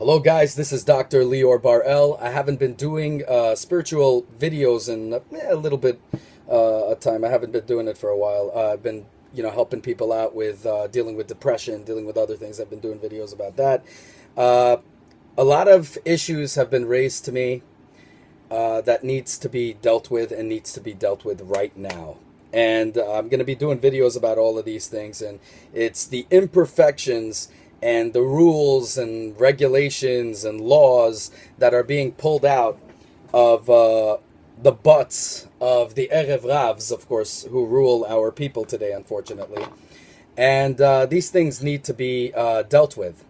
Hello guys, this is Dr. Lior Bar-El. I haven't been doing spiritual videos in a little bit of time. I haven't been doing it for a while. I've been, helping people out with dealing with depression, dealing with other things. I've been doing videos about that. A lot of issues have been raised to me that needs to be dealt with and needs to be dealt with right now. And I'm going to be doing videos about all of these things, and it's the imperfections and the rules and regulations and laws that are being pulled out of the butts of the Erev Ravs, of course, who rule our people today, unfortunately. And these things need to be dealt with.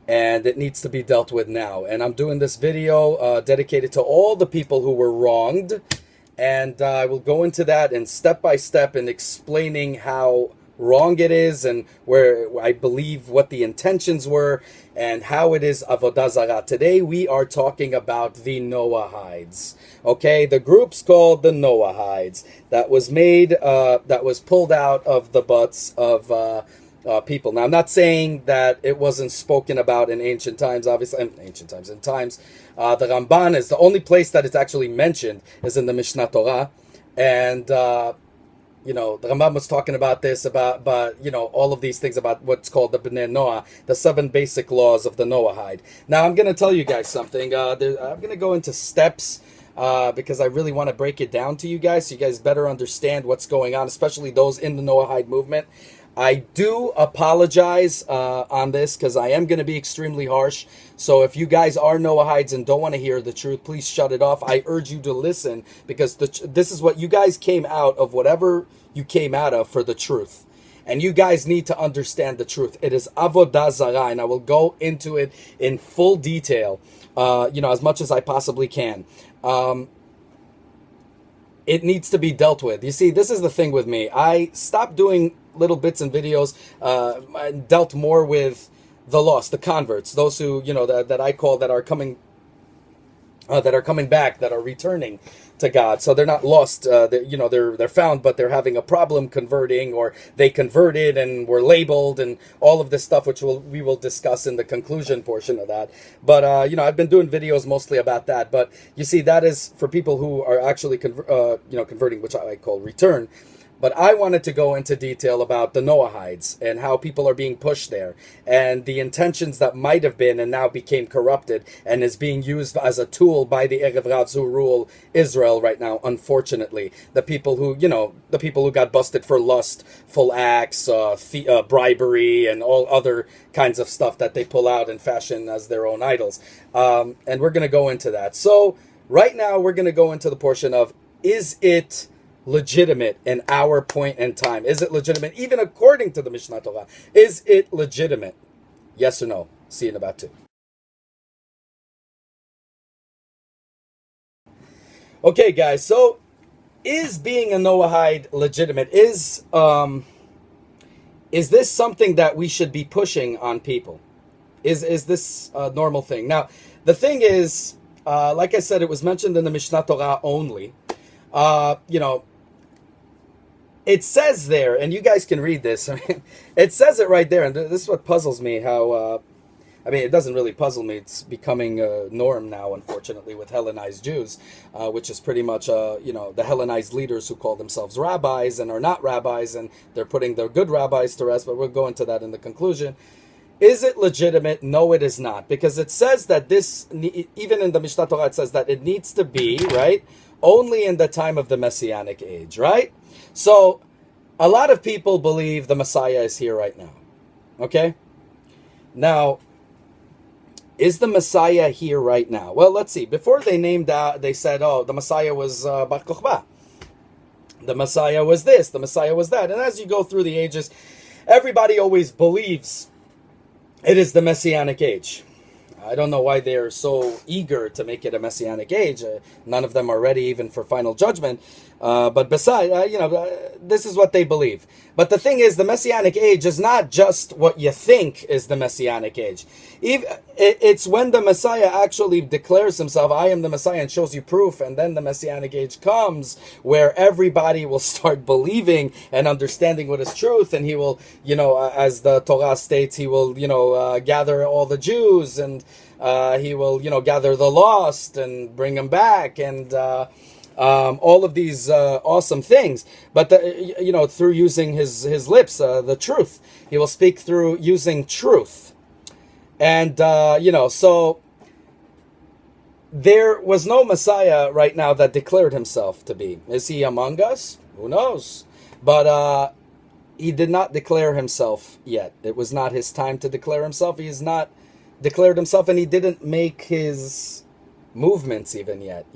And it needs to be dealt with now. And I'm doing this video dedicated to all the people who were wronged. And I will go into that and step by step in explaining how wrong it is and where I believe what the intentions were and how it is AVODA ZARA. Today we are talking about the Noahides. Okay, the group's called the Noahides. That was made, that was pulled out of the butts of people. Now, I'm not saying that it wasn't spoken about in ancient times, obviously, in times. The Ramban is the only place that it's actually mentioned is in the Mishnah Torah. And, the Rambam was talking about this, about all of these things about what's called the Bnei Noah, the 7 basic laws of the Noahide. Now, I'm going to tell you guys something. I'm going to go into steps because I really want to break it down to you guys so you guys better understand what's going on, especially those in the Noahide movement. I do apologize on this because I am going to be extremely harsh. So if you guys are Noahides and don't want to hear the truth, please shut it off. I urge you to listen because this is what you guys came out of, whatever you came out of, for the truth. And you guys need to understand the truth. It is AVODA ZARA, and I will go into it in full detail, as much as I possibly can. It needs to be dealt with. You see, this is the thing with me. I stopped doing little bits and videos, dealt more with the lost, the converts, those who, that I call that are coming back, that are returning to God. So they're not lost, they're found, but they're having a problem converting, or they converted and were labeled and all of this stuff, which we will discuss in the conclusion portion of that. But, I've been doing videos mostly about that. But you see, that is for people who are actually, converting, which I call return. But I wanted to go into detail about the Noahides and how people are being pushed there and the intentions that might have been and now became corrupted and is being used as a tool by the Erev Ravs who rule Israel right now, unfortunately. The people who, got busted for lustful acts, bribery, and all other kinds of stuff that they pull out and fashion as their own idols. And we're going to go into that. So right now we're going to go into the portion of, is it legitimate in our point in time? Is it legitimate even according to the Mishnah Torah? Is it legitimate? Yes or no? See you in about 2. Okay, guys, so is being a Noahide legitimate? Is this something that we should be pushing on people? Is this a normal thing? Now, the thing is, like I said, it was mentioned in the Mishnah Torah only. It says there, and you guys can read this. It says it right there, and this is what puzzles me. How, it doesn't really puzzle me. It's becoming a norm now, unfortunately, with Hellenized Jews, which is pretty much, the Hellenized leaders who call themselves rabbis and are not rabbis, and they're putting their good rabbis to rest. But we'll go into that in the conclusion. Is it legitimate? No, it is not, because it says that this, even in the Mishnah Torah, it says that it needs to be, right, only in the time of the Messianic age, right? So, a lot of people believe the Messiah is here right now, okay? Now, is the Messiah here right now? Well, let's see. Before they named out, they said, oh, the Messiah was Bar Kokhba. The Messiah was this, the Messiah was that. And as you go through the ages, everybody always believes it is the Messianic age. I don't know why they're so eager to make it a Messianic age. None of them are ready even for final judgment. But besides, this is what they believe. But the thing is, the Messianic age is not just what you think is the Messianic age. It's when the Messiah actually declares himself, I am the Messiah, and shows you proof, and then the Messianic age comes, where everybody will start believing and understanding what is truth, and he will, as the Torah states, he will, gather all the Jews and He will, gather the lost and bring them back, and all of these awesome things. But through using his lips, the truth, he will speak through using truth, and so there was no Messiah right now that declared himself to be. Is he among us? Who knows? But he did not declare himself yet. It was not his time to declare himself. He has not declared himself, and he didn't make his movements even yet.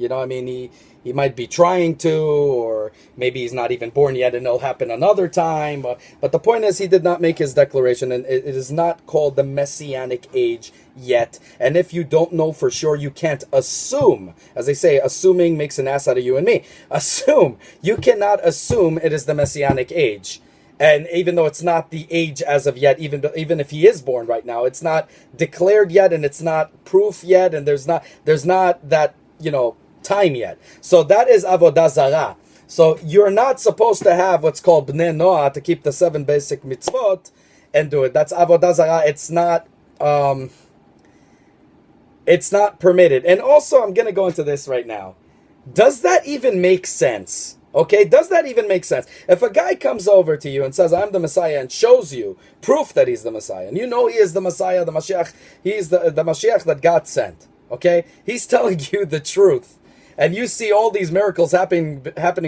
He might be trying to, or maybe he's not even born yet and it'll happen another time. But the point is, he did not make his declaration, and it is not called the Messianic age yet. And if you don't know for sure, you can't assume. As they say, assuming makes an ass out of you and me. Assume. You cannot assume it is the Messianic age. And even though it's not the age as of yet, even if he is born right now, it's not declared yet, and it's not proof yet, and there's not that, time yet. So that is AVODA ZARA. So you're not supposed to have what's called Bnei Noah to keep the 7 basic mitzvot and do it. That's AVODA ZARA. It's not permitted. And also, I'm going to go into this right now. Does that even make sense? Okay, does that even make sense? If a guy comes over to you and says, I'm the Messiah, and shows you proof that he's the Messiah, and you know he is the Messiah, the Mashiach, he's the Mashiach that God sent, okay? He's telling you the truth, and you see all these miracles happening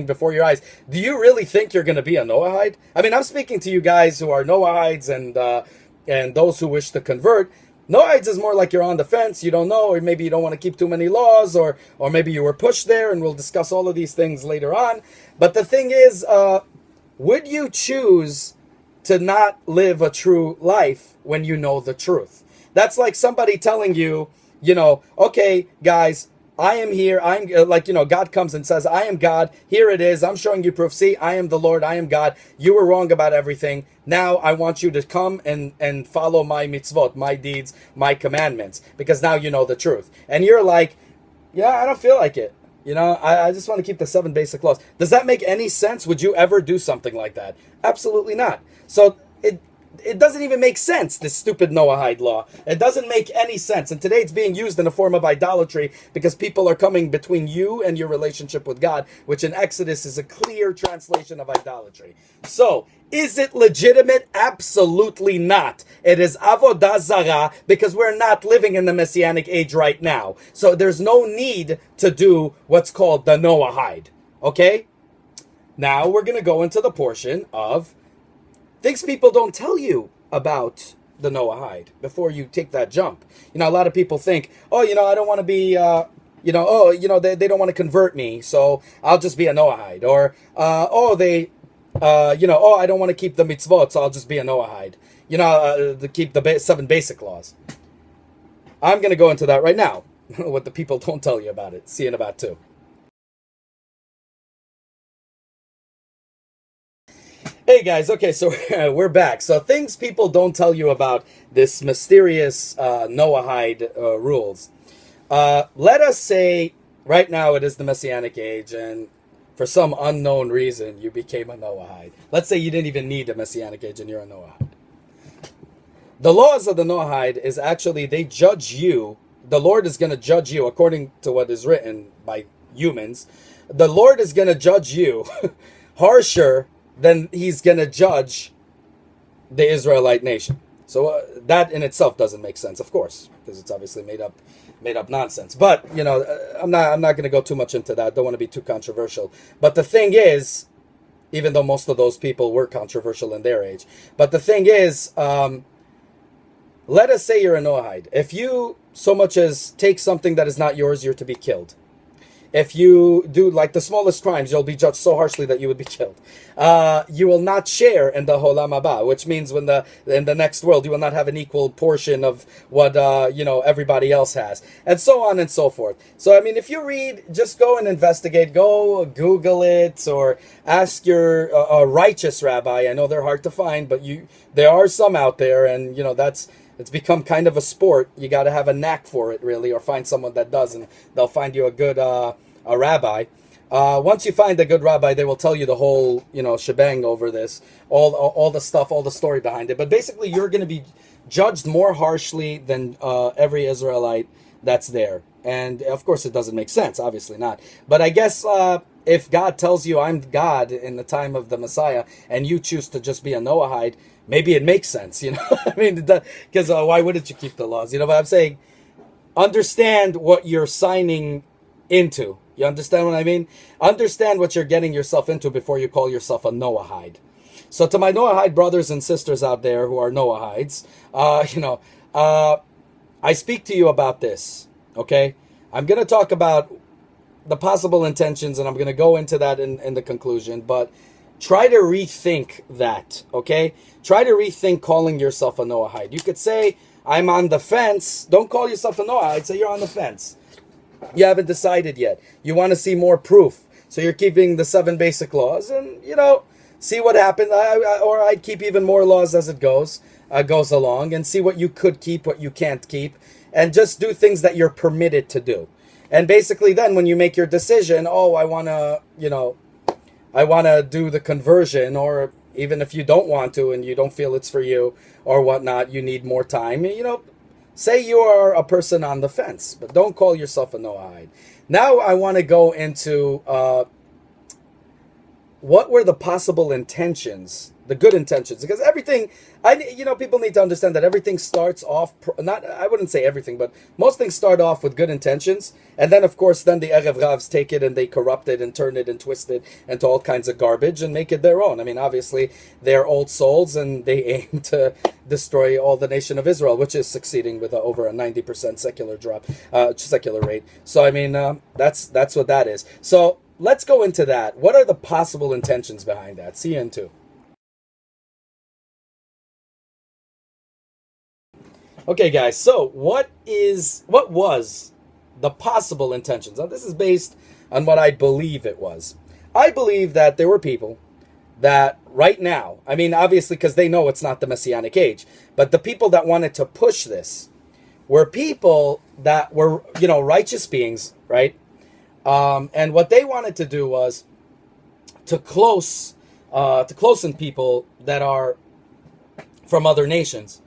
before your eyes. Do you really think you're going to be a Noahide? I mean, I'm speaking to you guys who are Noahides and those who wish to convert. Noahides is more like you're on the fence, you don't know, or maybe you don't want to keep too many laws, or maybe you were pushed there, and we'll discuss all of these things later on. But the thing is, would you choose to not live a true life when you know the truth? That's like somebody telling you, okay, guys, I am here. I'm God comes and says, I am God. Here it is. I'm showing you proof. See, I am the Lord. I am God. You were wrong about everything. Now I want you to come and follow my mitzvot, my deeds, my commandments, because now you know the truth. And you're like, yeah, I don't feel like it. I just want to keep the 7 basic laws. Does that make any sense? Would you ever do something like that? Absolutely not. So it doesn't even make sense, this stupid Noahide law. It doesn't make any sense. And today it's being used in a form of idolatry because people are coming between you and your relationship with God, which in Exodus is a clear translation of idolatry. So, is it legitimate? Absolutely not. It is AVODA ZARA because we're not living in the Messianic age right now. So there's no need to do what's called the Noahide. Okay? Now we're going to go into the portion of things people don't tell you about the Noahide before you take that jump. A lot of people think, I don't want to be, they don't want to convert me, so I'll just be a Noahide. Or, I don't want to keep the mitzvot, so I'll just be a Noahide. To keep the 7 basic laws. I'm going to go into that right now, what the people don't tell you about it. See you in about 2. Hey guys, okay, so we're back. So things people don't tell you about this mysterious Noahide rules. Let us say right now it is the Messianic age, and for some unknown reason you became a Noahide. Let's say you didn't even need a Messianic age and you're a Noahide. The laws of the Noahide is actually, they judge you. The Lord is going to judge you according to what is written by humans. The Lord is going to judge you harsher then he's going to judge the Israelite nation. So that in itself doesn't make sense, of course, because it's obviously made up nonsense. But, I'm not going to go too much into that. Don't want to be too controversial. But the thing is, even though most of those people were controversial in their age, but the thing is, let us say you're a Noahide. If you so much as take something that is not yours, you're to be killed. If you do like the smallest crimes, you'll be judged so harshly that you would be killed. You will not share in the Holam Haba, which means in the next world, you will not have an equal portion of what, everybody else has. And so on and so forth. So, if you read, just go and investigate. Go Google it or ask your righteous rabbi. I know they're hard to find, but there are some out there. And, it's become kind of a sport. You got to have a knack for it, really, or find someone that does, and they'll find you a good a rabbi. Once you find a good rabbi, they will tell you the whole, shebang over this, all the stuff, all the story behind it. But basically, you're going to be judged more harshly than every Israelite that's there. And of course, it doesn't make sense, obviously not. But I guess if God tells you I'm God in the time of the Messiah, and you choose to just be a Noahide, maybe it makes sense, you know? I mean, because why wouldn't you keep the laws? You know, but I'm saying, understand what you're signing into. You understand what I mean? Understand what you're getting yourself into before you call yourself a Noahide. So to my Noahide brothers and sisters out there who are Noahides, I speak to you about this, okay? I'm going to talk about the possible intentions, and I'm going to go into that in the conclusion, but try to rethink that, okay? Try to rethink calling yourself a Noahide. You could say, I'm on the fence. Don't call yourself a Noahide, say you're on the fence. You haven't decided yet. You want to see more proof. So you're keeping the 7 basic laws, and, see what happens. Or I'd keep even more laws as it goes along, and see what you could keep, what you can't keep, and just do things that you're permitted to do. And basically then when you make your decision, I want to do the conversion, or even if you don't want to and you don't feel it's for you or whatnot, you need more time, say you are a person on the fence, but don't call yourself a Noahide. Now I want to go into what were the possible intentions, the good intentions, because everything, people need to understand that everything starts off, I wouldn't say everything, but most things start off with good intentions, and then of course, then the Erev Ravs take it and they corrupt it and turn it and twist it into all kinds of garbage and make it their own. I mean, obviously, they're old souls and they aim to destroy all the nation of Israel, which is succeeding with over a 90% secular rate. So, I mean, that's what that is. So, let's go into that. What are the possible intentions behind that? See you in 2. Okay, guys, so what was the possible intentions? Now, this is based on what I believe it was. I believe that there were people that right now, I mean, obviously, because they know it's not the Messianic age, but the people that wanted to push this were people that were, righteous beings, right? And what they wanted to do was to closen people that are from other nations.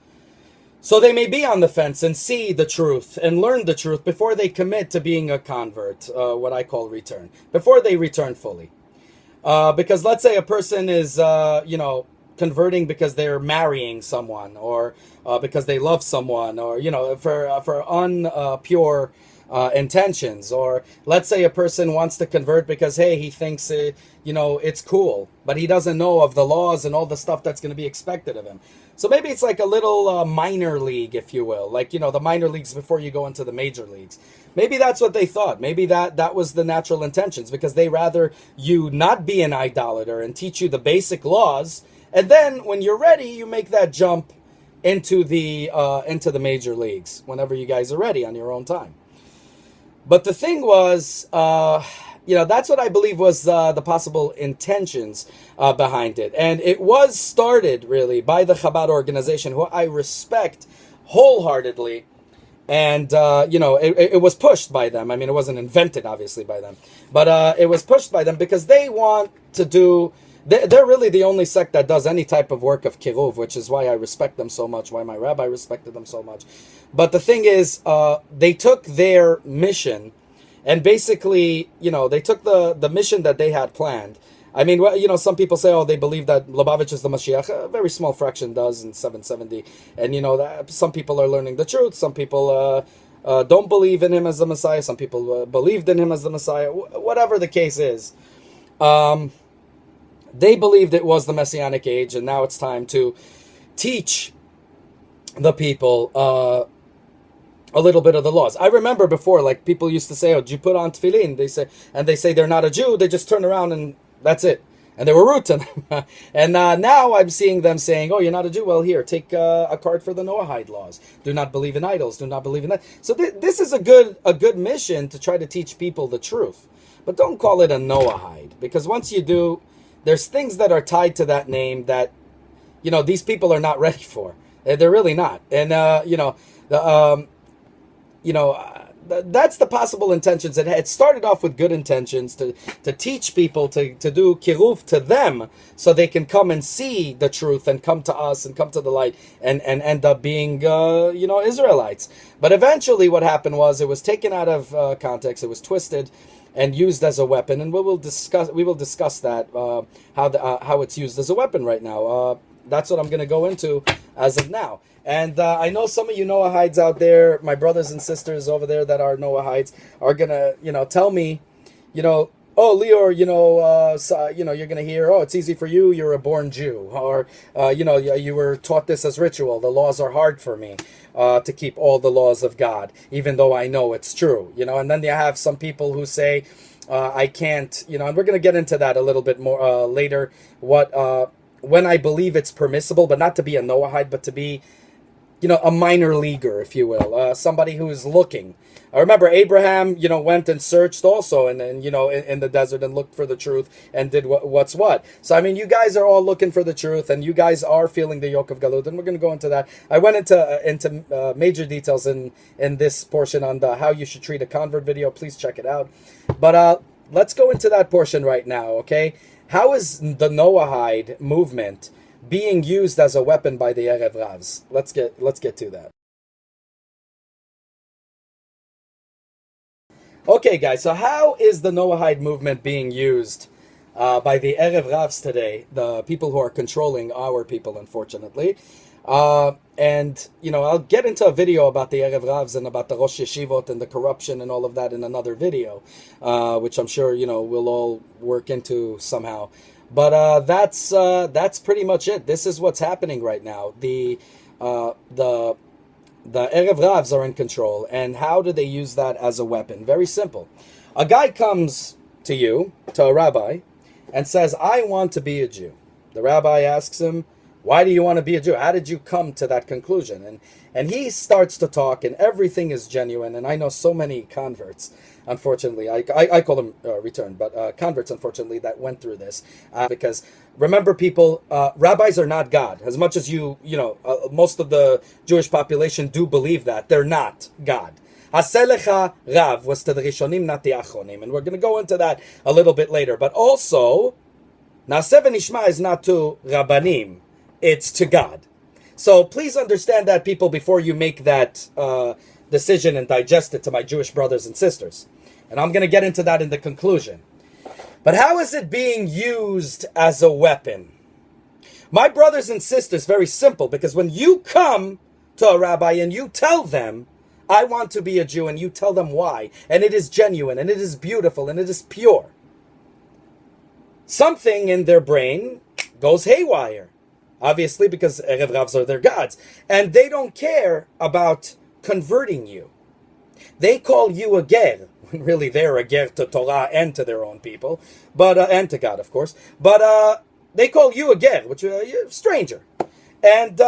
So they may be on the fence and see the truth and learn the truth before they commit to being a convert, what I call return, before they return fully. Because let's say a person is, converting because they're marrying someone, or because they love someone, or, for unpure intentions. Or let's say a person wants to convert because, hey, he thinks, it's cool, but he doesn't know of the laws and all the stuff that's going to be expected of him. So maybe it's like a little minor league, if you will, like, the minor leagues before you go into the major leagues. Maybe that's what they thought. Maybe that was the natural intentions, because they rather you not be an idolater and teach you the basic laws. And then when you're ready, you make that jump into the major leagues whenever you guys are ready on your own time. But the thing was, that's what I believe was the possible intentions behind it. And it was started, really, by the Chabad organization, who I respect wholeheartedly. And, it was pushed by them. I mean, it wasn't invented, obviously, by them. But it was pushed by them because they want to do... They're really the only sect that does any type of work of kiruv, which is why I respect them so much, why my rabbi respected them so much. But the thing is, they took their mission, and basically, they took the mission that they had planned. I mean, some people say, they believe that Lubavitch is the Mashiach. A very small fraction does in 770. And, some people are learning the truth. Some people don't believe in him as the Messiah. Some people believed in him as the Messiah. Whatever the case is. They believed it was the Messianic age, and now it's time to teach the people a little bit of the laws. I remember before, like, people used to say, did you put on tefillin? They say they're not a Jew. They just turn around and that's it. And they were rude to them. And now I'm seeing them saying, you're not a Jew? Well, here, take a card for the Noahide laws. Do not believe in idols. Do not believe in that. So this is a good mission to try to teach people the truth. But don't call it a Noahide, because once you do, there's things that are tied to that name that, these people are not ready for. They're really not. And, that's the possible intentions. It started off with good intentions to teach people to do kiruf to them so they can come and see the truth and come to us and come to the light and end up being, Israelites. But eventually what happened was it was taken out of context. It was twisted and used as a weapon. And we will discuss that, how it's used as a weapon right now. That's what I'm going to go into as of now. And I know some of you Noahides out there, my brothers and sisters over there that are Noahides, are going to, tell me, oh, Lior, you're going to hear, oh, it's easy for you, you're a born Jew. Or, you were taught this as ritual. The laws are hard for me to keep all the laws of God, even though I know it's true. And then you have some people who say, I can't, and we're going to get into that a little bit more later, when I believe it's permissible, but not to be a Noahide, but to be, a minor leaguer, if you will, somebody who is looking. I remember Abraham, went and searched also, and in the desert and looked for the truth and did what's what. So, I mean, you guys are all looking for the truth, and you guys are feeling the yoke of Galut, and we're going to go into that. I went into major details in this portion on how you should treat a convert video. Please check it out. But let's go into that portion right now, okay? How is the Noahide movement being used as a weapon by the Erev Ravs? Let's get to that. Okay, guys, so how is the Noahide movement being used by the Erev Ravs today, the people who are controlling our people, unfortunately? And, I'll get into a video about the Erev Ravs and about the Rosh Yeshivot and the corruption and all of that in another video, which I'm sure, we'll all work into somehow. But that's pretty much it. This is what's happening right now. The Erev Ravs are in control. And how do they use that as a weapon? Very simple. A guy comes to you, to a rabbi, and says, I want to be a Jew. The rabbi asks him, why do you want to be a Jew? How did you come to that conclusion? And he starts to talk, and everything is genuine. And I know so many converts, unfortunately. I call them returned, but converts, unfortunately, that went through this. Because remember, people, rabbis are not God. As much as most of the Jewish population do believe that. They're not God. Haselecha Rav was to the Rishonim, not the Achronim. And we're going to go into that a little bit later. But also, Naaseh v'nishma is not to Rabbanim. It's to God. So please understand that, people, before you make that decision and digest it, to my Jewish brothers and sisters. And I'm going to get into that in the conclusion. But how is it being used as a weapon? My brothers and sisters, very simple, because when you come to a rabbi and you tell them, I want to be a Jew, and you tell them why, and it is genuine, and it is beautiful, and it is pure, something in their brain goes haywire. Obviously, because Erev Ravs are their gods. And they don't care about converting you. They call you a ger. Really, they're a ger to Torah and to their own people. And to God, of course. But they call you a ger, which is a stranger. And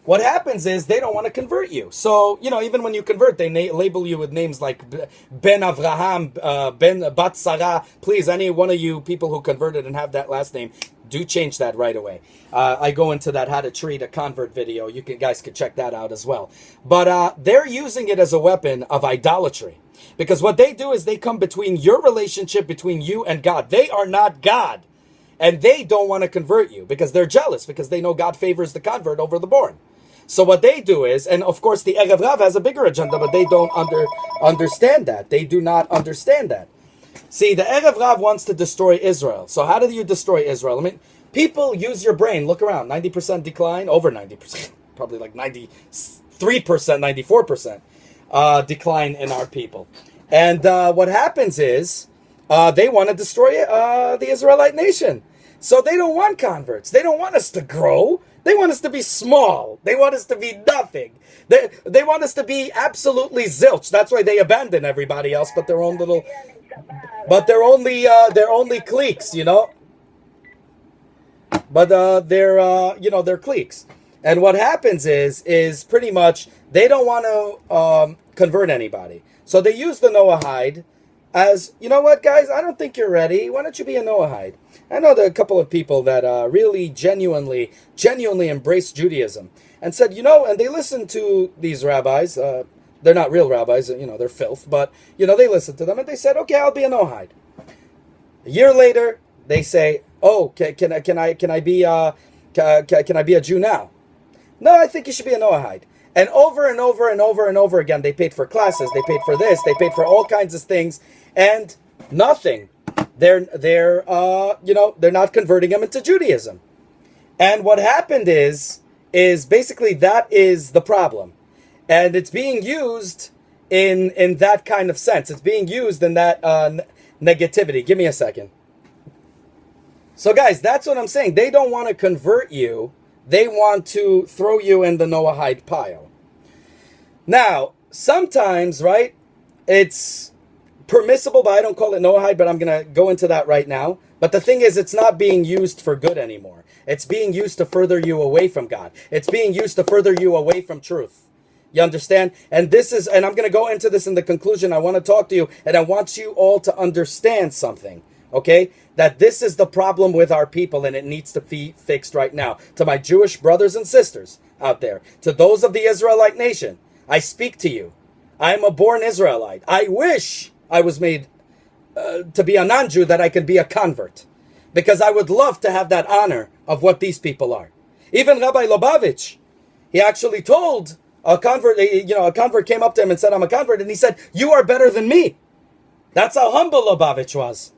what happens is they don't want to convert you. So, even when you convert, they label you with names like Ben Avraham, Ben Bat Sarah. Please, any one of you people who converted and have that last name, do change that right away. I go into that how to treat a convert video. You guys can check that out as well. But they're using it as a weapon of idolatry. Because what they do is they come between your relationship between you and God. They are not God. And they don't want to convert you because they're jealous, because they know God favors the convert over the born. So what they do is, and of course the Erev Rav has a bigger agenda, but they don't understand that. They do not understand that. See, the Erev Rav wants to destroy Israel. So how do you destroy Israel? I mean, people, use your brain. Look around. 90% decline, over 90%, probably like 93%, 94% decline in our people. And what happens is they want to destroy the Israelite nation. So they don't want converts. They don't want us to grow. They want us to be small. They want us to be nothing. They want us to be absolutely zilch. That's why they abandon everybody else but their own little... But they're only cliques, But they're cliques. And what happens is pretty much they don't want to convert anybody. So they use the Noahide as, you know what, guys, I don't think you're ready. Why don't you be a Noahide? I know there are a couple of people that really genuinely embrace Judaism and said, and they listened to these rabbis, They're not real rabbis, they're filth, but, they listened to them and they said, okay, I'll be a Noahide. A year later, they say, oh, can I be a Jew now? No, I think you should be a Noahide. And over and over and over and over again, they paid for classes, they paid for this, they paid for all kinds of things, and nothing. They're not converting them into Judaism. And what happened is basically that is the problem. And it's being used in that kind of sense. It's being used in that negativity. Give me a second. So guys, that's what I'm saying. They don't want to convert you. They want to throw you in the Noahide pile. Now, sometimes, right, it's permissible, but I don't call it Noahide, but I'm going to go into that right now. But the thing is, it's not being used for good anymore. It's being used to further you away from God. It's being used to further you away from truth. You understand? And I'm going to go into this in the conclusion. I want to talk to you, and I want you all to understand something, okay? That this is the problem with our people, and it needs to be fixed right now. To my Jewish brothers and sisters out there, to those of the Israelite nation, I speak to you. I am a born Israelite. I wish I was made to be a non-Jew, that I could be a convert, because I would love to have that honor of what these people are. Even Rabbi Lubavitch, he actually told a convert, a convert came up to him and said, I'm a convert, and he said, you are better than me. That's how humble Lubavitch was.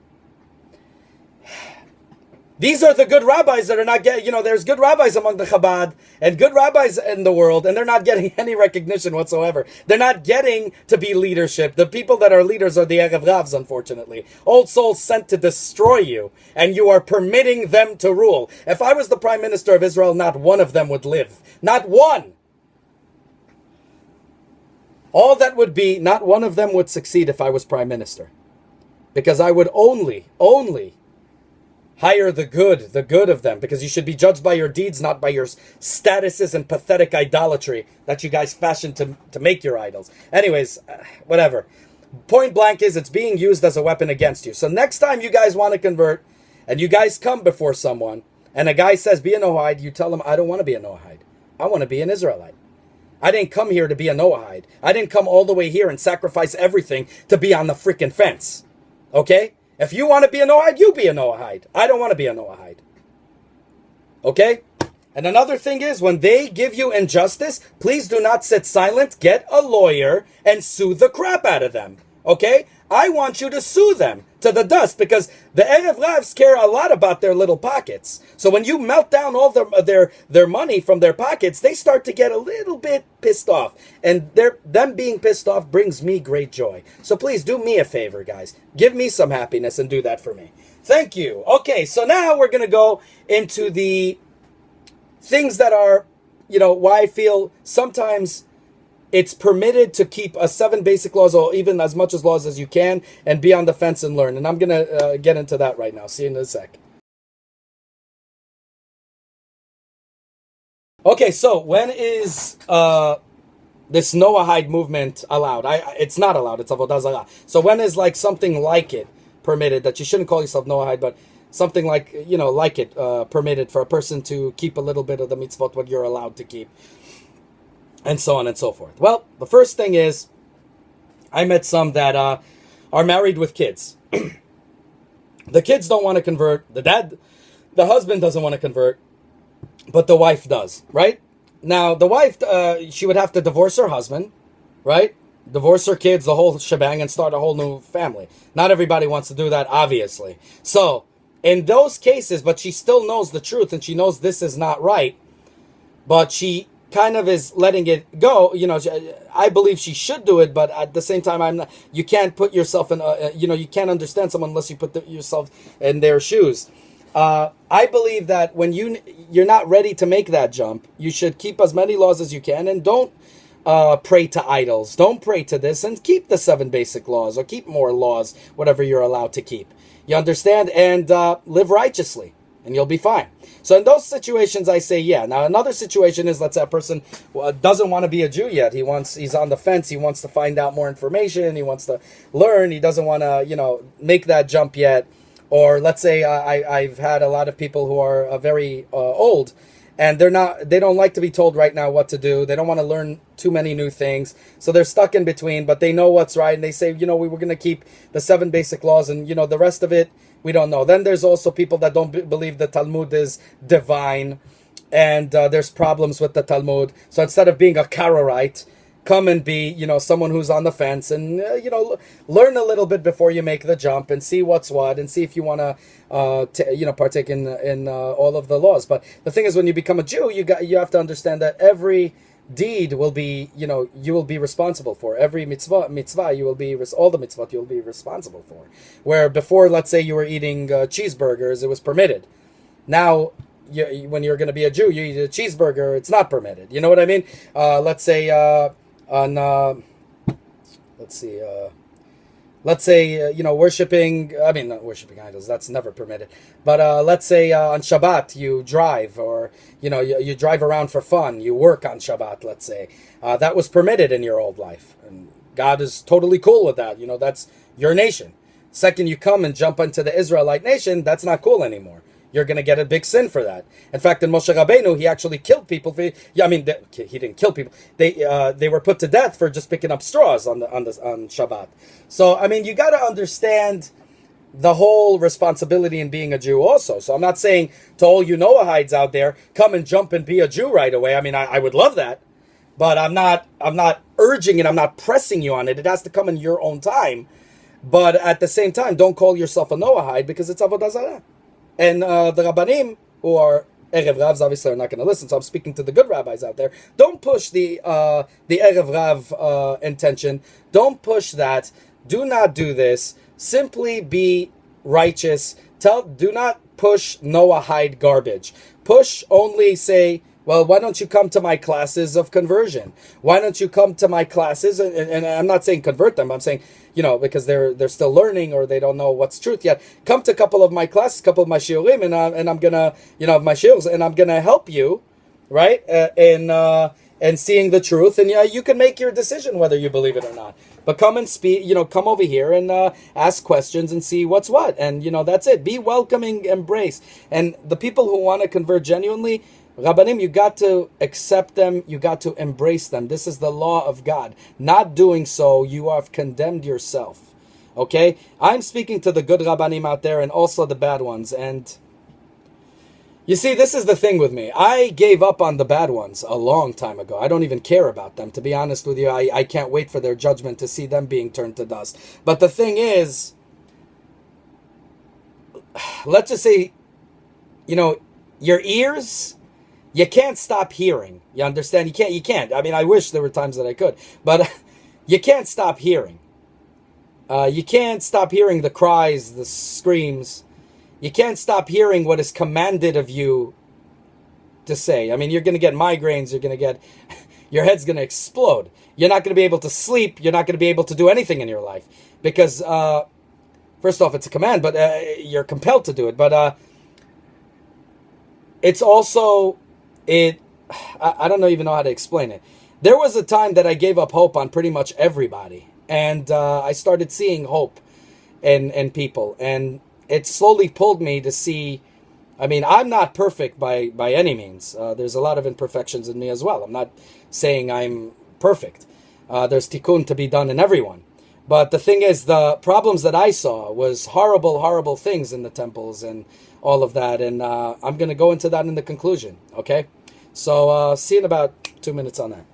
These are the good rabbis that are not getting, there's good rabbis among the Chabad and good rabbis in the world, and they're not getting any recognition whatsoever. They're not getting to be leadership. The people that are leaders are the Erev Ravs, unfortunately. Old souls sent to destroy you, and you are permitting them to rule. If I was the Prime Minister of Israel, not one of them would live. Not one. All that would be, not one of them would succeed if I was Prime Minister. Because I would only hire the good of them, because you should be judged by your deeds, not by your statuses and pathetic idolatry that you guys fashioned to make your idols. Anyways, whatever. Point blank is, it's being used as a weapon against you. So next time you guys want to convert, and you guys come before someone, and a guy says, be a Noahide, you tell him, I don't want to be a Noahide. I want to be an Israelite. I didn't come here to be a Noahide. I didn't come all the way here and sacrifice everything to be on the freaking fence. Okay? If you want to be a Noahide, you be a Noahide. I don't want to be a Noahide. Okay? And another thing is, when they give you injustice, please do not sit silent. Get a lawyer and sue the crap out of them. Okay? I want you to sue them to the dust, because the Erev Ravs care a lot about their little pockets. So when you melt down all their money from their pockets, they start to get a little bit pissed off. And them being pissed off brings me great joy. So please do me a favor, guys. Give me some happiness and do that for me. Thank you. Okay, so now we're going to go into the things that are, why I feel sometimes it's permitted to keep 7 basic laws, or even as much as laws as you can, and be on the fence and learn. And I'm going to get into that right now. See you in a sec. Okay, so when is this Noahide movement allowed? It's not allowed. It's AVODA ZARA. So when is something like it permitted, that you shouldn't call yourself Noahide, but something like it permitted for a person to keep a little bit of the mitzvot, what you're allowed to keep, and so on and so forth. Well, the first thing is, I met some that are married with kids. The kids don't want to convert. The husband doesn't want to convert, but the wife does, right? Now, the wife, she would have to divorce her husband, right? Divorce her kids, the whole shebang, and start a whole new family. Not everybody wants to do that, obviously. So, in those cases, but she still knows the truth, and she knows this is not right, but she kind of is letting it go. I believe she should do it, but at the same time, you can't put yourself in, you can't understand someone unless you put yourself in their shoes. I believe that when you're not ready to make that jump, you should keep as many laws as you can, and don't pray to idols. Don't pray to this, and keep the 7 basic laws, or keep more laws, whatever you're allowed to keep. You understand? And live righteously, and you'll be fine. So in those situations, I say, yeah. Now, another situation is, let's say a person doesn't want to be a Jew yet. He's on the fence. He wants to find out more information. He wants to learn. He doesn't want to, make that jump yet. Or let's say I've had a lot of people who are very old, and they don't like to be told right now what to do. They don't want to learn too many new things, so they're stuck in between, but they know what's right, and they say, we were going to keep the 7 basic laws, and the rest of it we don't know. Then there's also people that don't believe the Talmud is divine, and there's problems with the Talmud. So instead of being a Karaite, come and be, someone who's on the fence, and learn a little bit before you make the jump, and see what's what, and see if you want to, partake in all of the laws. But the thing is, when you become a Jew, you have to understand that every deed will be, you will be responsible for. Every mitzvah, you will be all the mitzvot you will be responsible for. Where before, let's say you were eating cheeseburgers, it was permitted. Now, when you're going to be a Jew, you eat a cheeseburger, it's not permitted. You know what I mean? Let's say worshiping, not worshiping idols, that's never permitted. But let's say on Shabbat you drive, or, you drive around for fun, you work on Shabbat, let's say. That was permitted in your old life. And God is totally cool with that. that's your nation. Second, you come and jump into the Israelite nation, that's not cool anymore. You're going to get a big sin for that. In fact, in Moshe Rabbeinu, he actually killed people. He didn't kill people. They were put to death for just picking up straws on Shabbat. So, you got to understand the whole responsibility in being a Jew also. So I'm not saying to all you Noahides out there, come and jump and be a Jew right away. I would love that, but I'm not urging it. I'm not pressing you on it. It has to come in your own time. But at the same time, don't call yourself a Noahide, because it's AVODA ZARA. And the Rabbanim, who are Erev Ravs, obviously are not going to listen, so I'm speaking to the good rabbis out there. Don't push the Erev Rav intention. Don't push that. Do not do this. Simply be righteous. Do not push Noahide garbage. Push only, say, well, why don't you come to my classes of conversion? Why don't you come to my classes? And I'm not saying convert them. I'm saying, because they're still learning, or they don't know what's truth yet. Come to a couple of my classes, a couple of my shiurim, and I'm gonna, my shiurs, and I'm gonna help you, right? And seeing the truth, and you can make your decision whether you believe it or not. But come and speak, come over here and ask questions and see what's what. And that's it. Be welcoming, embrace. And the people who want to convert genuinely, Rabbanim, you got to accept them, you got to embrace them. This is the law of God. Not doing so, you have condemned yourself. Okay? I'm speaking to the good Rabbanim out there, and also the bad ones. And you see, this is the thing with me. I gave up on the bad ones a long time ago. I don't even care about them. To be honest with you, I can't wait for their judgment to see them being turned to dust. But the thing is, let's just say, your ears, you can't stop hearing. You understand? You can't. I wish there were times that I could. But you can't stop hearing. You can't stop hearing the cries, the screams. You can't stop hearing what is commanded of you to say. You're going to get migraines. You're going to get... your head's going to explode. You're not going to be able to sleep. You're not going to be able to do anything in your life. Because, first off, it's a command, but you're compelled to do it. But it's also... I don't even know how to explain it. There was a time that I gave up hope on pretty much everybody. And I started seeing hope in people. And it slowly pulled me to see... I'm not perfect by any means. There's a lot of imperfections in me as well. I'm not saying I'm perfect. There's tikkun to be done in everyone. But the thing is, the problems that I saw was horrible, horrible things in the temples and all of that. And I'm going to go into that in the conclusion, okay? So see you in about 2 minutes on that.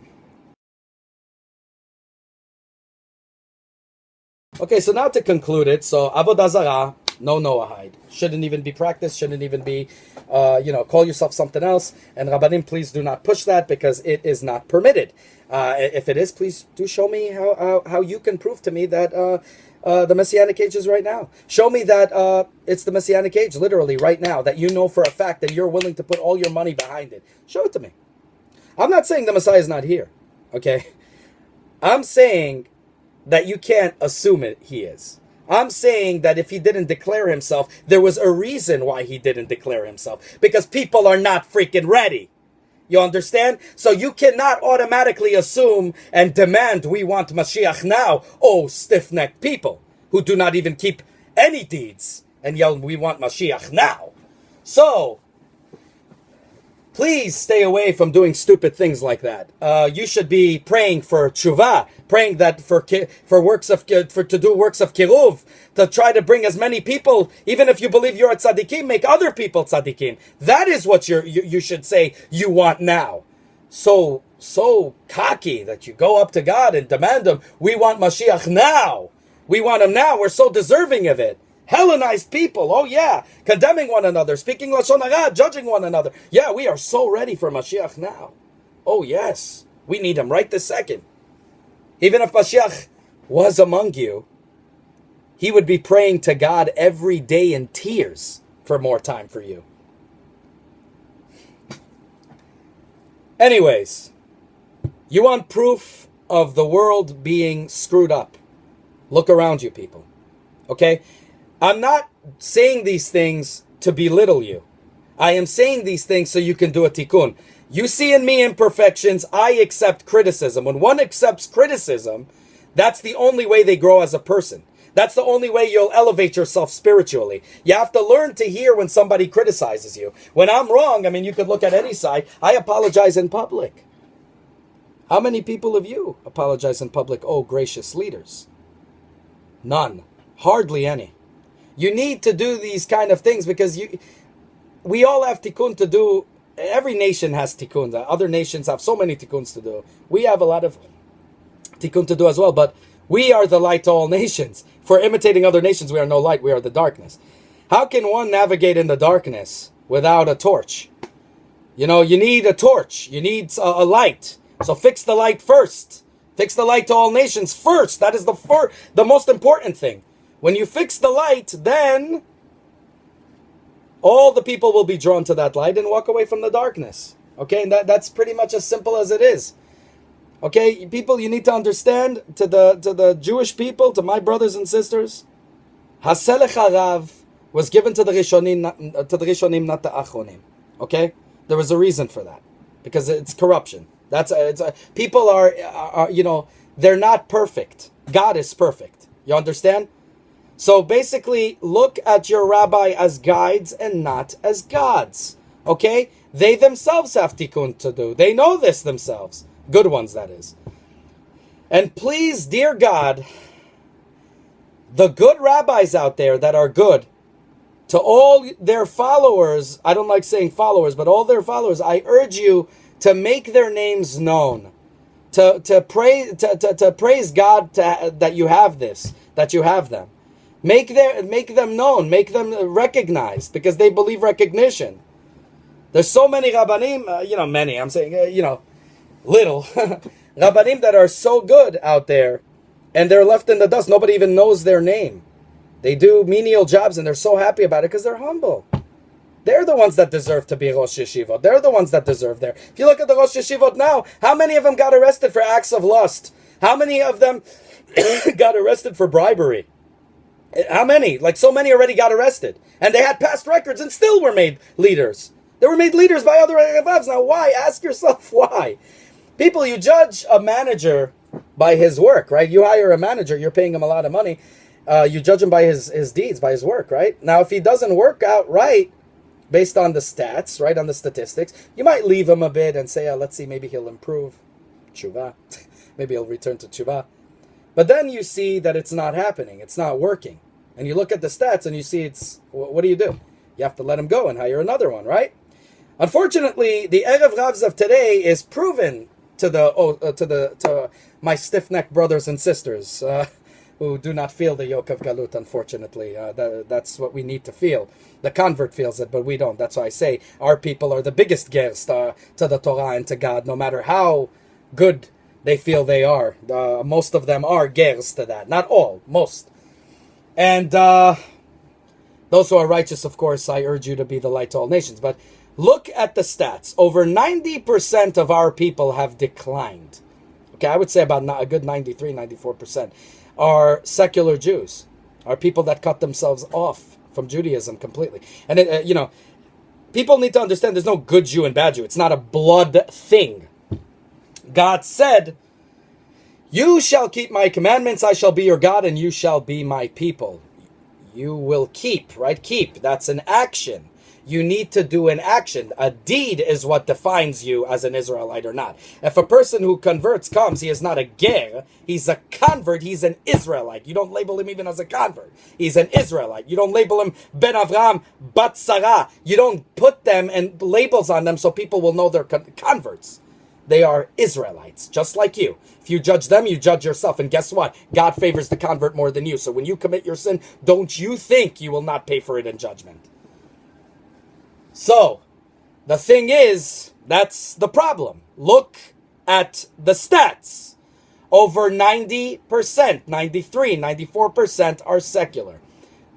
Okay, so now to conclude it. So AVODA ZARA, no Noahide. Shouldn't even be practiced, shouldn't even be, call yourself something else. And Rabbanim, please do not push that, because it is not permitted. If it is, please do show me how you can prove to me that the Messianic age is right now. Show me that it's the Messianic age, literally, right now, that you know for a fact that you're willing to put all your money behind it. Show it to me. I'm not saying the Messiah is not here, okay? I'm saying that you can't assume he is. I'm saying that if he didn't declare himself, there was a reason why he didn't declare himself. Because people are not freaking ready. You understand? So you cannot automatically assume and demand we want Mashiach now. Oh, stiff-necked people who do not even keep any deeds and yell we want Mashiach now. So, Please stay away from doing stupid things like that. You should be praying for tshuva, praying that for works of to do works of kiruv, to try to bring as many people. Even if you believe you're a tzaddikim, make other people tzaddikim. That is what you should say you want now. So cocky that you go up to God and demand him. We want Mashiach now. We want him now. We're so deserving of it. Hellenized people, oh yeah, condemning one another, speaking Lashon Hara, judging one another. Yeah, we are so ready for Mashiach now. Oh yes, we need him right this second. Even if Mashiach was among you, he would be praying to God every day in tears for more time for you. Anyways, you want proof of the world being screwed up? Look around you, people. Okay? I'm not saying these things to belittle you. I am saying these things so you can do a tikkun. You see in me imperfections, I accept criticism. When one accepts criticism, that's the only way they grow as a person. That's the only way you'll elevate yourself spiritually. You have to learn to hear when somebody criticizes you. When I'm wrong, I mean, you could look at any side. I apologize in public. How many people of you apologize in public? Oh, gracious leaders. None. Hardly any. You need to do these kind of things because we all have tikkun to do. Every nation has tikkun. Other nations have so many tikkuns to do. We have a lot of tikkun to do as well, but we are the light to all nations. For imitating other nations, we are no light, we are the darkness. How can one navigate in the darkness without a torch? You know, you need a torch. You need a light. So fix the light first. Fix the light to all nations first. That is the most important thing. When you fix the light, then all the people will be drawn to that light and walk away from the darkness. Okay, and that's pretty much as simple as it is. Okay, people, you need to understand, to the Jewish people, to my brothers and sisters, Haselech Harav was given to the Rishonim, not the Achronim. Okay, there was a reason for that, because it's corruption. People are you know, they're not perfect. God is perfect. You understand? So basically, look at your rabbi as guides and not as gods. Okay? They themselves have tikkun to do. They know this themselves. Good ones, that is. And please, dear God, the good rabbis out there that are good, to all their followers, I don't like saying followers, but all their followers, I urge you to make their names known. To praise God that you have this, that you have them. Make them known, make them recognized, because they believe recognition. There's so many rabbanim, many, I'm saying, little rabbanim that are so good out there, and they're left in the dust. Nobody even knows their name. They do menial jobs, and they're so happy about it because they're humble. They're the ones that deserve to be Rosh Yeshivot. They're the ones that deserve there. If you look at the Rosh Yeshivot now, how many of them got arrested for acts of lust? How many of them got arrested for bribery? How many? Like, so many already got arrested. And they had past records and still were made leaders. They were made leaders by other Avavs. Now, why? Ask yourself why. People, you judge a manager by his work, right? You hire a manager, you're paying him a lot of money. You judge him by his deeds, by his work, right? Now, if he doesn't work out right, based on the stats, right, on the statistics, you might leave him a bit and say, let's see, maybe he'll improve. Tshuva. Maybe he'll return to tshuva. But then you see that it's not happening. It's not working. And you look at the stats and you see what do? You have to let him go and hire another one, right? Unfortunately, the Erev Ravs of today is proven to my stiff-necked brothers and sisters who do not feel the yoke of Galut, unfortunately. That's what we need to feel. The convert feels it, but we don't. That's why I say our people are the biggest gers to the Torah and to God, no matter how good they feel they are. Most of them are gers to that. Not all, most. And those who are righteous, of course, I urge you to be the light to all nations. But look at the stats. Over 90% of our people have declined. Okay, I would say about a good 93, 94% are secular Jews, are people that cut themselves off from Judaism completely. And, people need to understand there's no good Jew and bad Jew. It's not a blood thing. God said, you shall keep my commandments, I shall be your God, and you shall be my people. You will keep, right? Keep, that's an action. You need to do an action. A deed is what defines you as an Israelite or not. If a person who converts comes, he is not a ger. He's a convert. He's an Israelite. You don't label him even as a convert. He's an Israelite. You don't label him Ben Avram, Bat Sarah. You don't put them and labels on them so people will know they're converts. They are Israelites, just like you. If you judge them, you judge yourself. And guess what? God favors the convert more than you. So when you commit your sin, don't you think you will not pay for it in judgment. So, the thing is, that's the problem. Look at the stats. Over 90%, 93, 94% are secular.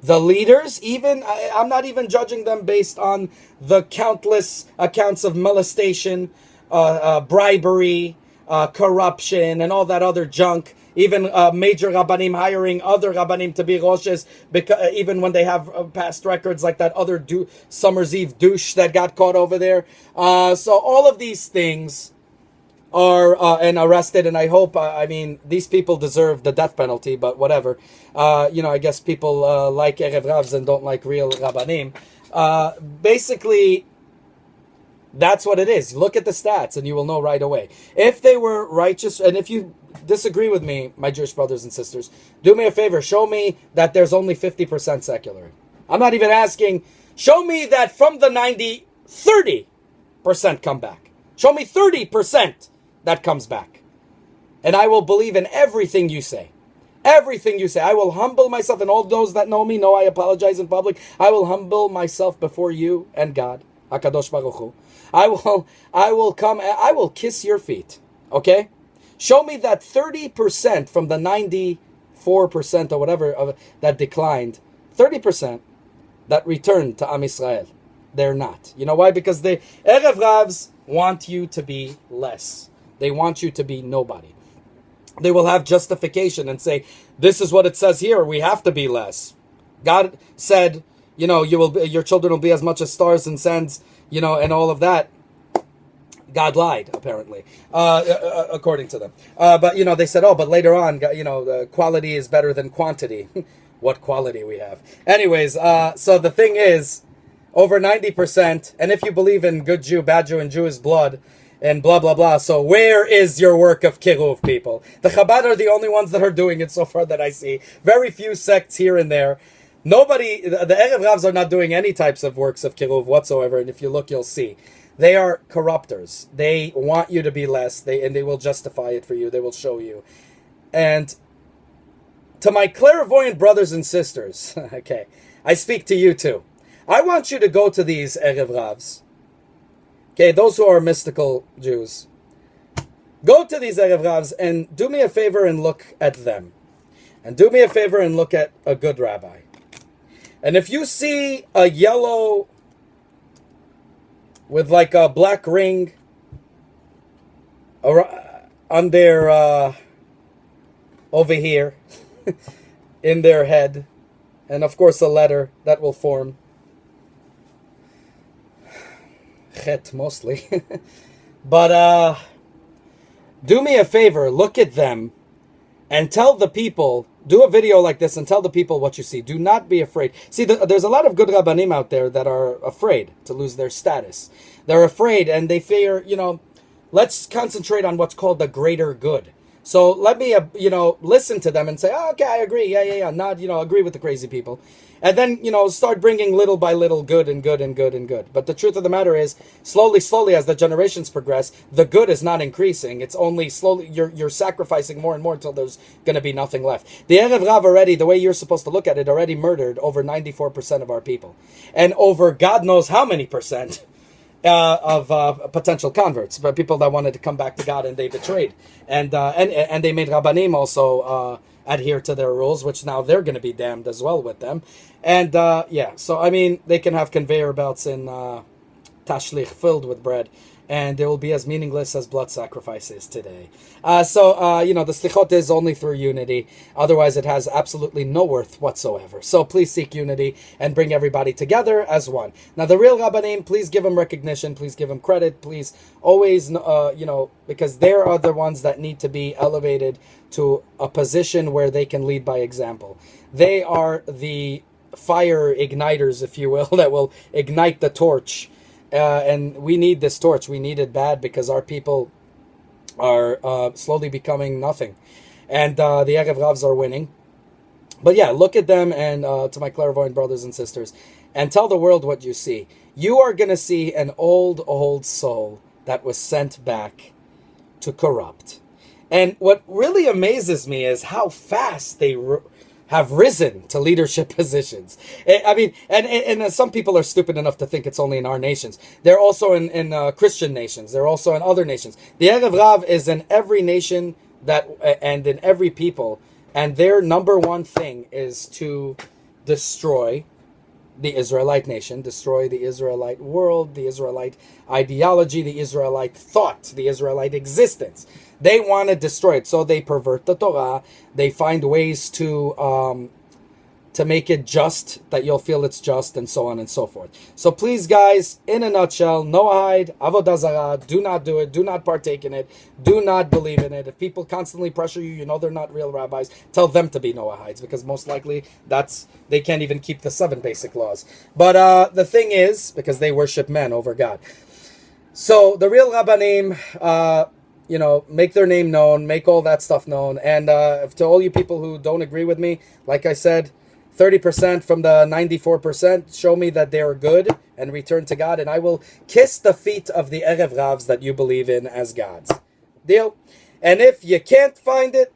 The leaders, I'm not even judging them based on the countless accounts of molestation, bribery, corruption, and all that other junk. Even major Rabbanim hiring other Rabbanim to be Roshes, even when they have past records like that other Summer's Eve douche that got caught over there. So all of these things are and arrested, and I hope, these people deserve the death penalty, but whatever. I guess people like Erev Ravs and don't like real Rabbanim. Basically, that's what it is. Look at the stats and you will know right away. If they were righteous, and if you disagree with me, my Jewish brothers and sisters, do me a favor. Show me that there's only 50% secular. I'm not even asking. Show me that from the 90, 30% come back. Show me 30% that comes back. And I will believe in everything you say. Everything you say. I will humble myself, and all those that know me know I apologize in public. I will humble myself before you and God. HaKadosh Baruch Hu. I will come, I will kiss your feet. Okay? Show me that 30% from the 94% or whatever that declined, 30% that returned to Am Yisrael. They're not. You know why? Because the Erev Ravs want you to be less. They want you to be nobody. They will have justification and say, this is what it says here. We have to be less. God said, your children will be as much as stars and sands, and all of that. God lied, apparently, according to them. But they said, but later on, quality is better than quantity. What quality we have. Anyways, so the thing is, over 90%, and if you believe in good Jew, bad Jew, and Jewish blood, and blah, blah, blah. So where is your work of kiruv, people? The Chabad are the only ones that are doing it so far that I see. Very few sects here and there. Nobody, the Erev Ravs are not doing any types of works of kiruv whatsoever, and if you look, you'll see. They are corruptors. They want you to be less, and they will justify it for you. They will show you. And to my clairvoyant brothers and sisters, okay, I speak to you too. I want you to go to these Erev Ravs. Okay, those who are mystical Jews. Go to these Erev Ravs and do me a favor and look at them. And do me a favor and look at a good rabbi. And if you see a yellow with like a black ring on their, over here, in their head, and of course a letter that will form, chet mostly, but do me a favor, look at them, and tell the people, do a video like this and tell the people what you see. Do not be afraid. See, there's a lot of good Rabbanim out there that are afraid to lose their status. They're afraid and they fear, let's concentrate on what's called the greater good. So let me, listen to them and say, oh, okay, I agree. Yeah. Not, agree with the crazy people. And then, start bringing little by little good and good and good and good. But the truth of the matter is, slowly, as the generations progress, the good is not increasing. It's only slowly, you're sacrificing more and more until there's going to be nothing left. The Erev Rav already, the way you're supposed to look at it, already murdered over 94% of our people. And over God knows how many percent of potential converts, but people that wanted to come back to God and they betrayed. And they made Rabbanim also adhere to their rules, which now they're going to be damned as well with them. And so they can have conveyor belts in tashlich filled with bread, and they will be as meaningless as blood sacrifices today. The slichot is only through unity. Otherwise, it has absolutely no worth whatsoever. So please seek unity and bring everybody together as one. Now, the real Rabbanim, please give them recognition. Please give them credit. Please always, because they're the ones that need to be elevated to a position where they can lead by example. They are the fire igniters, if you will, that will ignite the torch. And we need this torch. We need it bad because our people are slowly becoming nothing. And the Erev Ravs are winning. But yeah, look at them and to my clairvoyant brothers and sisters, and tell the world what you see. You are going to see an old soul that was sent back to corrupt. And what really amazes me is how fast they have risen to leadership positions. I mean, and some people are stupid enough to think it's only in our nations. They're also in Christian nations. They're also in other nations. The Erev Rav is in every nation and in every people. And their number one thing is to destroy the Israelite nation, destroy the Israelite world, the Israelite ideology, the Israelite thought, the Israelite existence. They want to destroy it. So they pervert the Torah. They find ways to make it just, that you'll feel it's just, and so on and so forth. So please, guys, in a nutshell, Noahid, AVODA ZARA, do not do it. Do not partake in it. Do not believe in it. If people constantly pressure you, you know they're not real rabbis, tell them to be Noahides, because most likely they can't even keep the 7 basic laws. But the thing is, because they worship men over God. So the real Rabbanim, make their name known, make all that stuff known. And to all you people who don't agree with me, like I said, 30% from the 94%, show me that they are good and return to God, and I will kiss the feet of the Erev Ravs that you believe in as gods. Deal? And if you can't find it,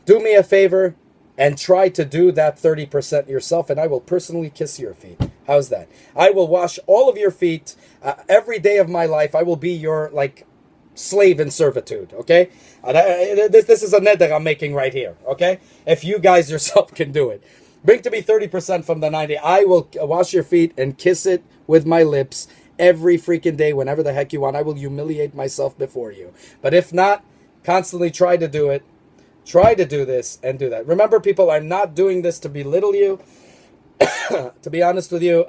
do me a favor and try to do that 30% yourself, and I will personally kiss your feet. How's that? I will wash all of your feet every day of my life. I will be your, slave in servitude, okay? This is a neder I'm making right here, okay? If you guys yourself can do it. Bring to me 30% from the 90. I will wash your feet and kiss it with my lips every freaking day, whenever the heck you want. I will humiliate myself before you. But if not, constantly try to do it. Try to do this and do that. Remember, people, I'm not doing this to belittle you. To be honest with you,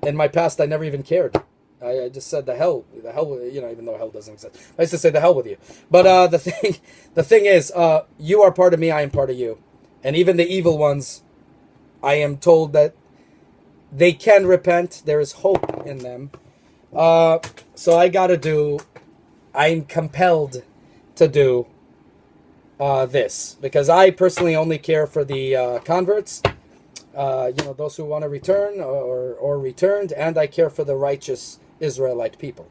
in my past, I never even cared. I just said the hell, even though hell doesn't exist. I used to say the hell with you. But the thing is, you are part of me, I am part of you. And even the evil ones, I am told that they can repent. There is hope in them. So I'm compelled to do this. Because I personally only care for the converts. Those who want to return or returned. And I care for the righteous Israelite people.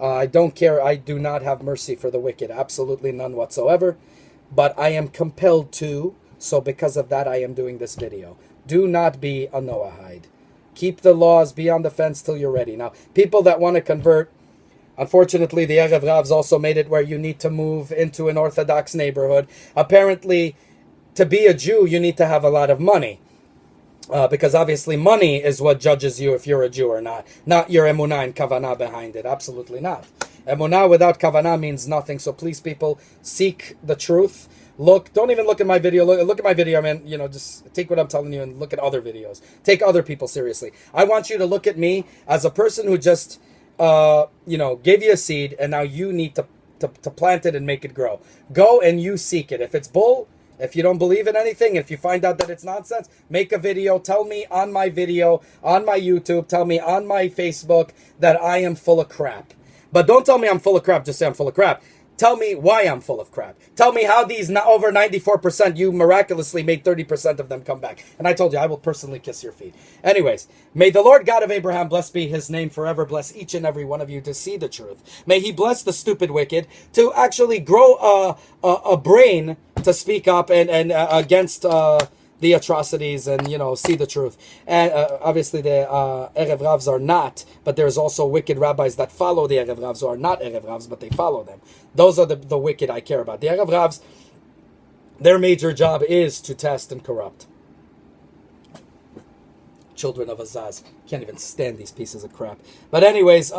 I don't care. I do not have mercy for the wicked. Absolutely none whatsoever. But I am compelled to. So because of that, I am doing this video. Do not be a Noahide. Keep the laws. Be on the fence till you're ready. Now, people that want to convert, unfortunately, the Erev Ravs also made it where you need to move into an Orthodox neighborhood. Apparently, to be a Jew, you need to have a lot of money. Because obviously money is what judges you if you're a Jew or not. Not your emunah and kavanah behind it. Absolutely not. Emunah without kavanah means nothing. So please, people, seek the truth. Don't even look at my video. Look at my video, man. Just take what I'm telling you and look at other videos. Take other people seriously. I want you to look at me as a person who just, gave you a seed, and now you need to plant it and make it grow. Go and you seek it. If it's bull, if you don't believe in anything, if you find out that it's nonsense, make a video. Tell me on my video, on my YouTube, tell me on my Facebook that I am full of crap. But don't tell me I'm full of crap, just say I'm full of crap. Tell me why I'm full of crap. Tell me how these over 94%, you miraculously made 30% of them come back. And I told you, I will personally kiss your feet. Anyways, may the Lord God of Abraham, blessed be his name forever, bless each and every one of you to see the truth. May he bless the stupid wicked to actually grow a brain to speak up and against the atrocities and, see the truth. And obviously the Erev Ravs are not, but there's also wicked rabbis that follow the Erev Ravs who are not Erev Ravs, but they follow them. Those are the wicked I care about. The Erev Ravs, their major job is to test and corrupt. Children of Azaz. Can't even stand these pieces of crap. But anyways,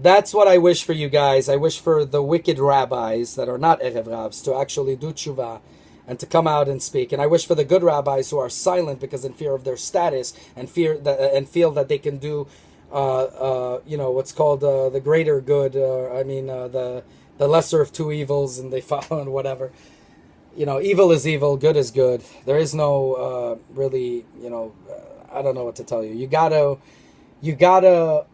that's what I wish for you guys. I wish for the wicked rabbis that are not Erev Ravs to actually do tshuva and to come out and speak. And I wish for the good rabbis who are silent because in fear of their status and feel that they can do, what's called the greater good. The lesser of two evils, and they follow and whatever. evil is evil, good is good. There is no really, I don't know what to tell you. You gotta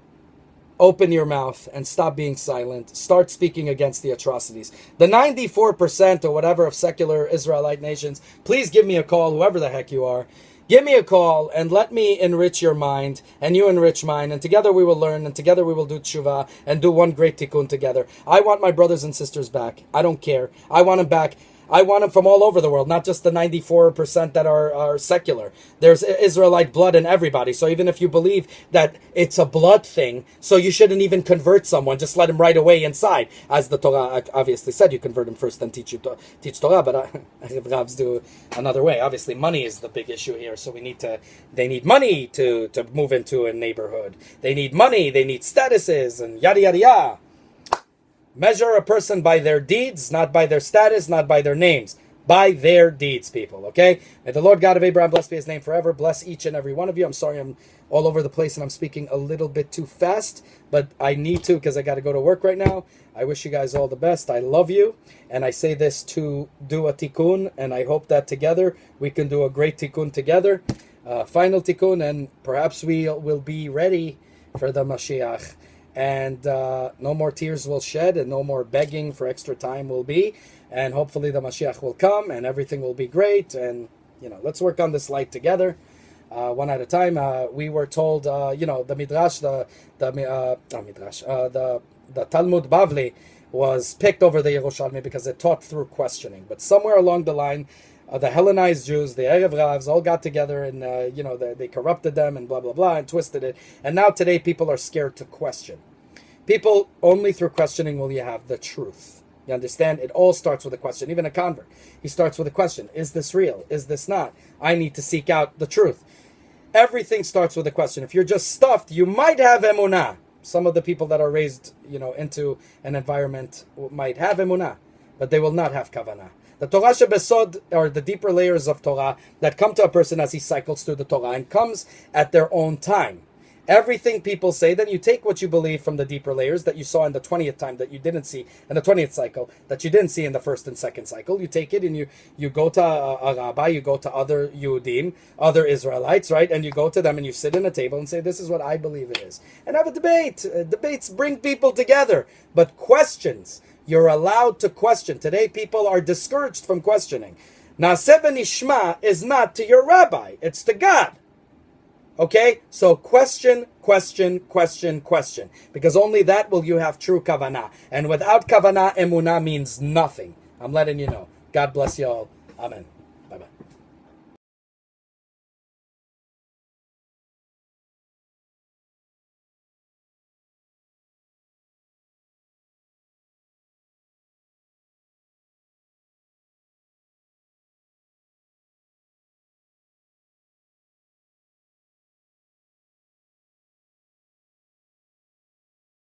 open your mouth and stop being silent. Start speaking against the atrocities. The 94% or whatever of secular Israelite nations, please give me a call, whoever the heck you are. Give me a call and let me enrich your mind and you enrich mine, and together we will learn and together we will do tshuva and do one great tikkun together. I want my brothers and sisters back. I don't care. I want them back. I want them from all over the world, not just the 94% that are secular. There's Israelite blood in everybody. So even if you believe that it's a blood thing, so you shouldn't even convert someone. Just let him right away inside. As the Torah obviously said, you convert him first, then teach Torah. But Ravs do another way. Obviously, money is the big issue here. So they need money to move into a neighborhood. They need money. They need statuses and yada, yada, yada. Measure a person by their deeds, not by their status, not by their names. By their deeds, people, okay? May the Lord God of Abraham bless be his name forever. Bless each and every one of you. I'm sorry I'm all over the place and I'm speaking a little bit too fast, but I need to because I got to go to work right now. I wish you guys all the best. I love you, and I say this to do a tikkun, and I hope that together we can do a great tikkun together. Final tikkun, and perhaps we will be ready for the Mashiach. And no more tears will shed and no more begging for extra time will be. And hopefully the Mashiach will come and everything will be great. And, let's work on this light together, one at a time. We were told, the Midrash, the Talmud Bavli was picked over the Yerushalmi because it taught through questioning. But somewhere along the line, the Hellenized Jews, the Erev Ravs, all got together and, they corrupted them and blah, blah, blah, and twisted it. And now today people are scared to question. People, only through questioning will you have the truth. You understand? It all starts with a question. Even a convert, he starts with a question. Is this real? Is this not? I need to seek out the truth. Everything starts with a question. If you're just stuffed, you might have emunah. Some of the people that are raised, into an environment might have emunah, but they will not have kavanah. The Torah Shebesod, or the deeper layers of Torah that come to a person as he cycles through the Torah and comes at their own time. Everything people say, then you take what you believe from the deeper layers that you saw in the 20th time that you didn't see, in the 20th cycle, that you didn't see in the first and second cycle. You take it and you go to a rabbi, you go to other Yehudim, other Israelites, right? And you go to them and you sit in a table and say, this is what I believe it is. And have a debate. Debates bring people together. But questions, you're allowed to question. Today people are discouraged from questioning. Naaseh v'nishma is not to your rabbi, it's to God. Okay, so question, because only that will you have true kavanah. And without kavanah, emunah means nothing. I'm letting you know. God bless you all. Amen.